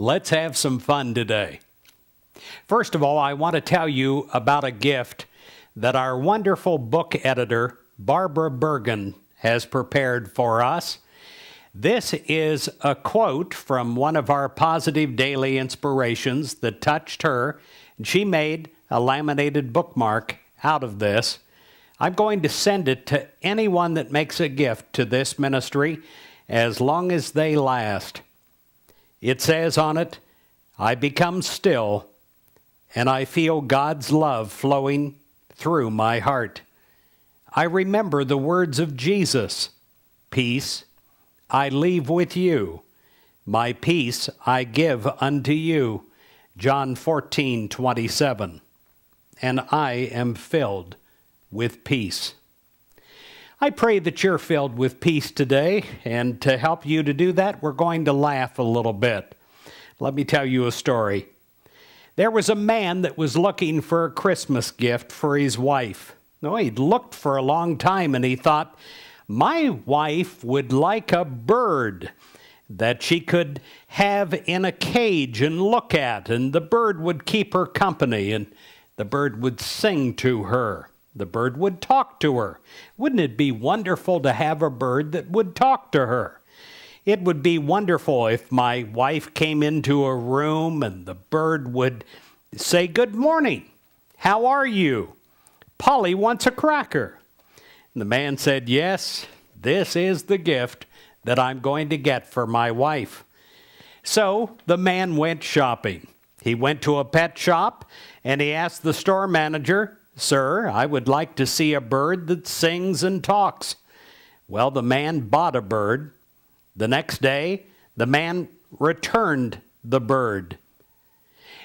Let's have some fun today. First of all, I want to tell you about a gift that our wonderful book editor, Barbara Bergen, has prepared for us. This is a quote from one of our positive daily inspirations that touched her, and she made a laminated bookmark out of this. I'm going to send it to anyone that makes a gift to this ministry as long as they last. It says on it, "I become still, and I feel God's love flowing through my heart. I remember the words of Jesus, 'Peace I leave with you, my peace I give unto you,' John 14:27, and I am filled with peace." I pray that you're filled with peace today, and to help you to do that, we're going to laugh a little bit. Let me tell you a story. There was a man that was looking for a Christmas gift for his wife. No, he'd looked for a long time, and he thought, my wife would like a bird that she could have in a cage and look at, and the bird would keep her company, and the bird would sing to her. The bird would talk to her. Wouldn't it be wonderful to have a bird that would talk to her? It would be wonderful if my wife came into a room and the bird would say, "Good morning. How are you? Polly wants a cracker." And the man said, "Yes, this is the gift that I'm going to get for my wife." So the man went shopping. He went to a pet shop and he asked the store manager, "Sir, I would like to see a bird that sings and talks." Well, the man bought a bird. The next day, the man returned the bird.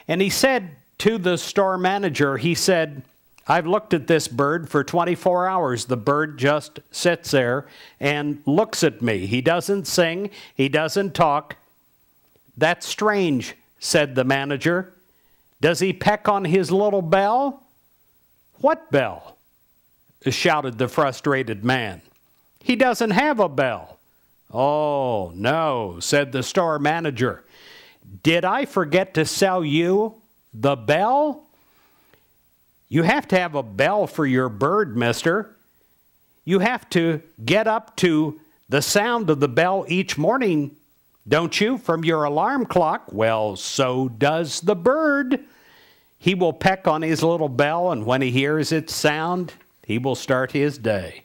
And he said to the store manager, he said, "I've looked at this bird for 24 hours. The bird just sits there and looks at me. He doesn't sing. He doesn't talk." "That's strange," said the manager. "Does he peck on his little bell?" "What bell?" shouted the frustrated man. "He doesn't have a bell." "Oh, no," said the store manager. "Did I forget to sell you the bell? You have to have a bell for your bird, mister. You have to get up to the sound of the bell each morning, don't you, from your alarm clock? Well, so does the bird. He will peck on his little bell, and when he hears its sound, he will start his day."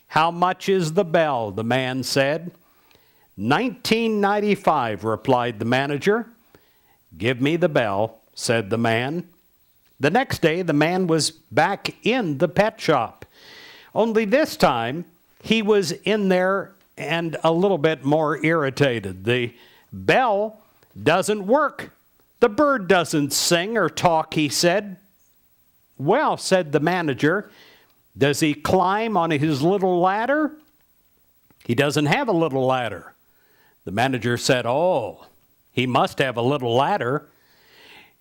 "How much is the bell?" the man said. $19.95, replied the manager. "Give me the bell," said the man. The next day, the man was back in the pet shop. Only this time, he was in there and a little bit more irritated. The bell doesn't work. The bird doesn't sing or talk, he said. "Well," said the manager, "does he climb on his little ladder?" "He doesn't have a little ladder." The manager said, "Oh, he must have a little ladder.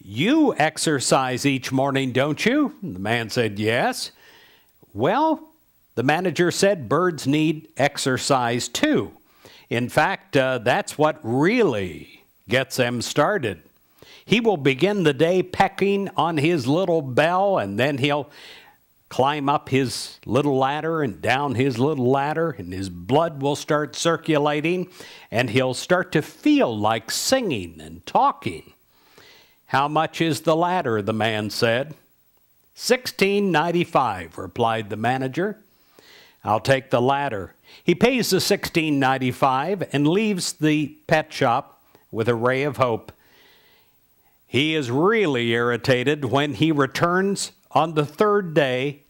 You exercise each morning, don't you?" The man said, "Yes." "Well," the manager said, "birds need exercise too. In fact, that's what really gets them started. He will begin the day pecking on his little bell, and then he'll climb up his little ladder and down his little ladder, and his blood will start circulating, and he'll start to feel like singing and talking." "How much is the ladder?" the man said. $16.95, replied the manager. "I'll take the ladder." He pays the $16.95 and leaves the pet shop with a ray of hope. He is really irritated when he returns on the third day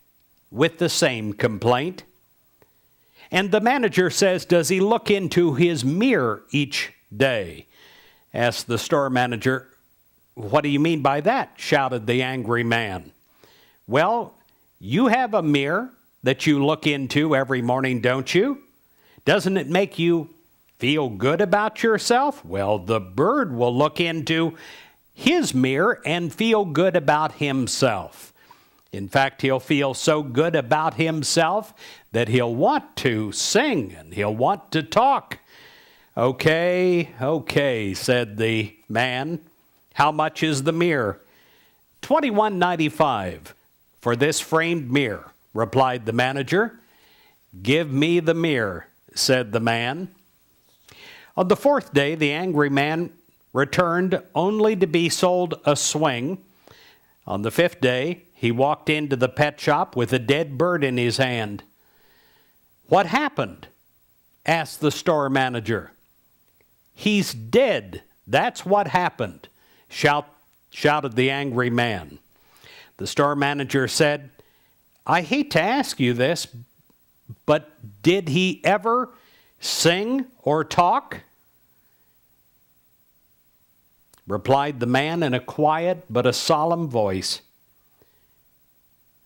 with the same complaint. And the manager says, "Does he look into his mirror each day?" Asked the store manager. "What do you mean by that?" shouted the angry man. "Well, you have a mirror that you look into every morning, don't you? Doesn't it make you feel good about yourself? Well, the bird will look into his mirror and feel good about himself. In fact, he'll feel so good about himself that he'll want to sing and he'll want to talk. Okay, said the man. How much is the mirror? $21.95 for this framed mirror, replied the manager. Give me the mirror, said the man. On the fourth day, the angry man returned only to be sold a swing. On the fifth day, he walked into the pet shop with a dead bird in his hand. What happened? Asked the store manager. He's dead. That's what happened, shouted the angry man. The store manager said, I hate to ask you this, but did he ever sing or talk? Replied the man in a quiet but a solemn voice.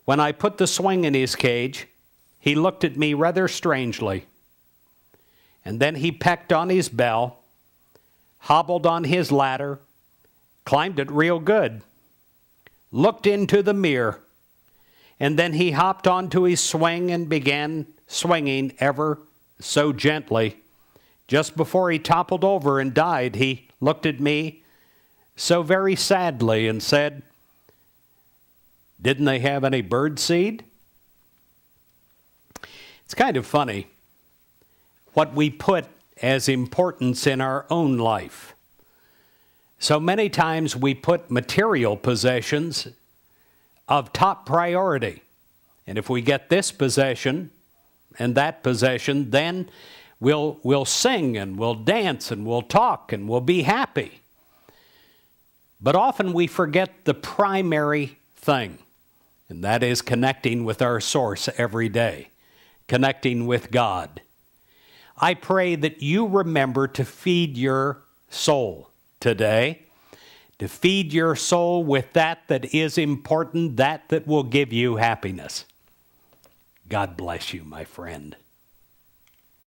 When I put the swing in his cage, he looked at me rather strangely. And then he pecked on his bell, hobbled on his ladder, climbed it real good, looked into the mirror, and then he hopped onto his swing and began swinging ever so gently. Just before he toppled over and died, he looked at me so very sadly and said, didn't they have any bird seed? It's kind of funny what we put as importance in our own life. So many times we put material possessions of top priority. And if we get this possession and that possession, then we'll sing and we'll dance and we'll talk and we'll be happy. But often we forget the primary thing, and that is connecting with our source every day, connecting with God. I pray that you remember to feed your soul today, to feed your soul with that is important, that will give you happiness. God bless you, my friend.